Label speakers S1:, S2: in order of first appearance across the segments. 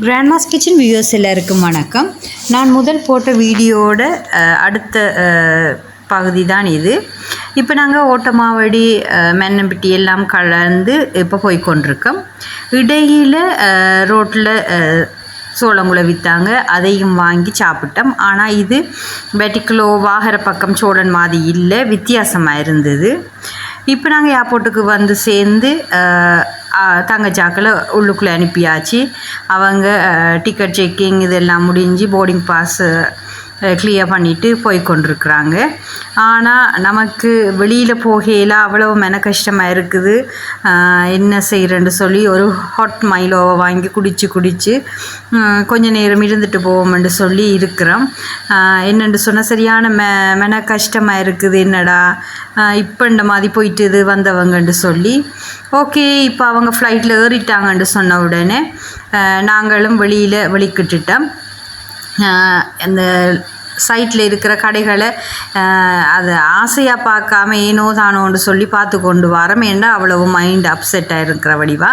S1: Grandma's kitchen viewers எல்லாருக்கும் வணக்கம். நான் முதல் போட்ட வீடியோட அடுத்த பகுதி தான் இது. இப்போ நாங்கள் ஓட்டமாவடி மென்னம்பிட்டி எல்லாம் கலந்து இப்போ போய்கொண்டிருக்கோம். இடையில் ரோட்டில் சோளங்குலை விற்றாங்க, அதையும் வாங்கி சாப்பிட்டோம். ஆனால் இது வெட்டிக்குலோ வாகர பக்கம் சோழன் மாதிரி இல்லை, வித்தியாசமாக இருந்தது. இப்போ நாங்கள் ஏர்போர்ட்டுக்கு வந்து சேர்ந்து தங்கச்சாக்கில் உள்ளுக்குள்ளே அனுப்பியாச்சு. அவங்க டிக்கெட் செக்கிங் இதெல்லாம் முடிஞ்சு போர்டிங் பாஸ் கிளியர் பண்ணிவிட்டு போய்கொண்டிருக்குறாங்க. ஆனால் நமக்கு வெளியில் போகையில் அவ்வளோ கஷ்டமாக இருக்குது. என்ன செய்கிறேன்னு சொல்லி ஒரு ஹாட் மைலோவை வாங்கி குடித்து கொஞ்சம் நேரம் இருந்துட்டு போவோம்னு சொல்லி இருக்கிறோம். என்னென்னு சொன்னால் சரியான கஷ்டமாக இருக்குது. என்னடா இப்போ இந்த மாதிரி போயிட்டு இது வந்தவங்கன்னு சொல்லி ஓகே. இப்போ அவங்க ஃப்ளைட்டில் ஏறிட்டாங்கன்னு சொன்ன உடனே நாங்களும் வெளிக்கிட்டுட்டோம். அந்த சைட்டில் இருக்கிற கடைகளை அதை ஆசையாக பார்க்காம ஏனோ தானோன்னு சொல்லி பார்த்து கொண்டு வரோம். ஏன்னா அவ்வளவு மைண்ட் அப்செட்டாக இருக்கிற வடிவா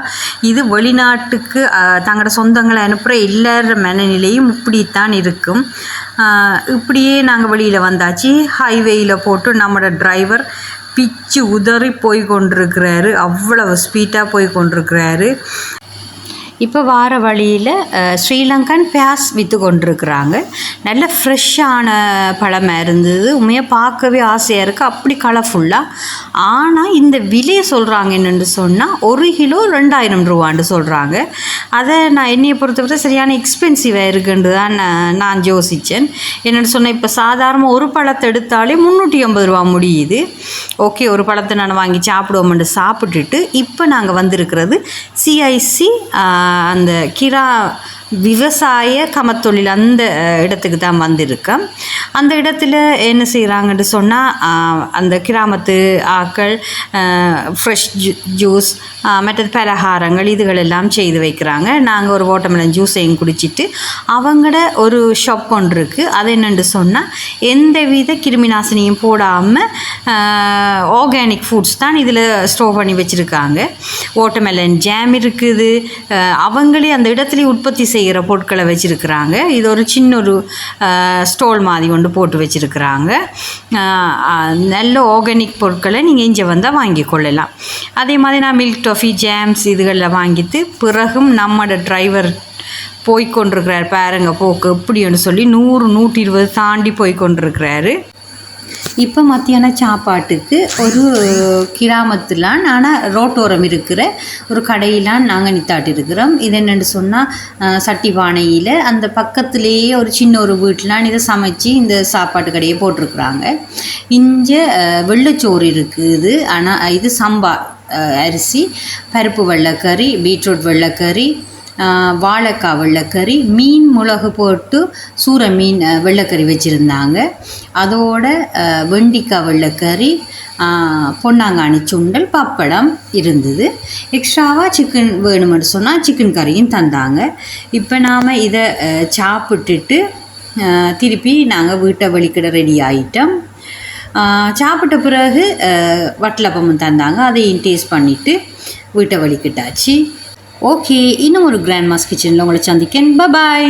S1: இது வெளிநாட்டுக்கு தங்களோட சொந்தங்களை அனுப்புகிற எல்லார மனநிலையும் இப்படித்தான் இருக்கும். இப்படியே நாங்கள் வெளியில் வந்தாச்சு. ஹைவேயில் போட்டு நம்மளோட டிரைவர் பிச்சு உதறி போய் கொண்டிருக்கிறாரு. அவ்வளவு ஸ்பீடாக போய் கொண்டிருக்கிறாரு. இப்போ வார வழியில் ஸ்ரீலங்கன் பியாஸ் விற்று கொண்டிருக்கிறாங்க. நல்ல ஃப்ரெஷ்ஷான பழமாக இருந்தது. உண்மையாக பார்க்கவே ஆசையாக இருக்குது, அப்படி கலர்ஃபுல்லாக. ஆனால் இந்த விலையை சொல்கிறாங்க என்னென்னு சொன்னால் 1 கிலோ 2000 ரூபான்னு சொல்கிறாங்க. அதை நான் என்னையை பொறுத்தவரை சரியான எக்ஸ்பென்சிவாக இருக்குன்னு தான் நான் யோசித்தேன். என்னென்னு சொன்னால் இப்போ சாதாரண ஒரு பழத்தை எடுத்தாலே 380 ரூபா முடியுது. ஓகே, ஒரு பழத்தை நான் வாங்கி சாப்பிடுவோம்னு சாப்பிட்டுட்டு இப்போ நாங்கள் வந்திருக்கிறது சிஐசி அந்த விவசாய கமத்தொழில் அந்த இடத்துக்கு தான் வந்திருக்கேன். அந்த இடத்துல என்ன செய்கிறாங்கன்னு சொன்னால் அந்த கிராமத்து ஆக்கள் ஃப்ரெஷ் ஜூஸ் மற்றது பலகாரங்கள் இதுகளெல்லாம் செய்து வைக்கிறாங்க. நாங்கள் ஒரு வாட்டர்மெலன் ஜூஸையும் குடிச்சிட்டு அவங்களோட ஒரு ஷாப் ஒன்று இருக்குது. அது என்னென்னு சொன்னால் எந்தவித கிருமி நாசினியும் போடாமல் ஆர்கானிக் ஃபுட்ஸ் தான் இதில் ஸ்டோர் பண்ணி வச்சுருக்காங்க. வாட்டர்மெலன் ஜாம் இருக்குது. அவங்களே அந்த இடத்துலையே உற்பத்தி செய்கிற பொருட்களை வச்சுருக்குறாங்க. இது ஒரு சின்ன ஒரு ஸ்டோல் மாதிரி கொண்டு போட்டு வச்சுருக்குறாங்க. நல்ல ஆர்கானிக் பொருட்களை நீங்கள் இங்கே வந்தால் வாங்கி கொள்ளலாம். அதே மாதிரி நான் மில்க் டாஃபி ஜாம்ஸ் இதுகளில் வாங்கிட்டு பிறகும் நம்மளோட டிரைவர் போய்கொண்டிருக்கிறார். பாருங்க போக்கு எப்படின்னு சொல்லி 100-120 தாண்டி போய்கொண்டிருக்கிறாரு. இப்போ மத்தியான சாப்பாட்டுக்கு ஒரு கிராமத்துலான் ஆனால் ரோட்டோரம் இருக்கிற ஒரு கடையிலான் நாங்கள் நித்தாட்டிருக்கிறோம். இது என்னென்னு சொன்னால் சட்டி பானையில் அந்த பக்கத்துலேயே ஒரு சின்ன ஒரு வீட்டிலான் இதை சமைச்சு இந்த சாப்பாட்டு கடையை போட்டிருக்குறாங்க. இங்கே வெள்ளைச்சோறு இருக்குது. ஆனால் இது சம்பா அரிசி, பருப்பு வெள்ளைக்கறி, பீட்ரூட் வெள்ளைக்கறி, வாழைக்காய் வெள்ளைக்கறி, மீன் மிளகு போட்டு சூற மீன் வெள்ளைக்கறி வச்சுருந்தாங்க. அதோட வெண்டிக்காய் வெள்ளைக்கறி, பொன்னாங்கானி சுண்டல், பப்படம் இருந்தது. எக்ஸ்ட்ராவாக சிக்கன் வேணுமென்னு சொன்னால் சிக்கன் கறியும் தந்தாங்க. இப்போ நாம் இதை சாப்பிட்டுட்டு திருப்பி நாங்கள் வீட்டை வெளிக்கிட ரெடி ஆகிட்டோம். சாப்பிட்ட பிறகு வட்டலப்பமும் தந்தாங்க. அதையும் டேஸ்ட் பண்ணிவிட்டு வீட்டை வெளிக்கிட்டாச்சு. ஓகே, இன்னும் ஒரு கிராண்ட்மாஸ் கிச்சனில் உங்களை சந்திக்கேன். பாய்.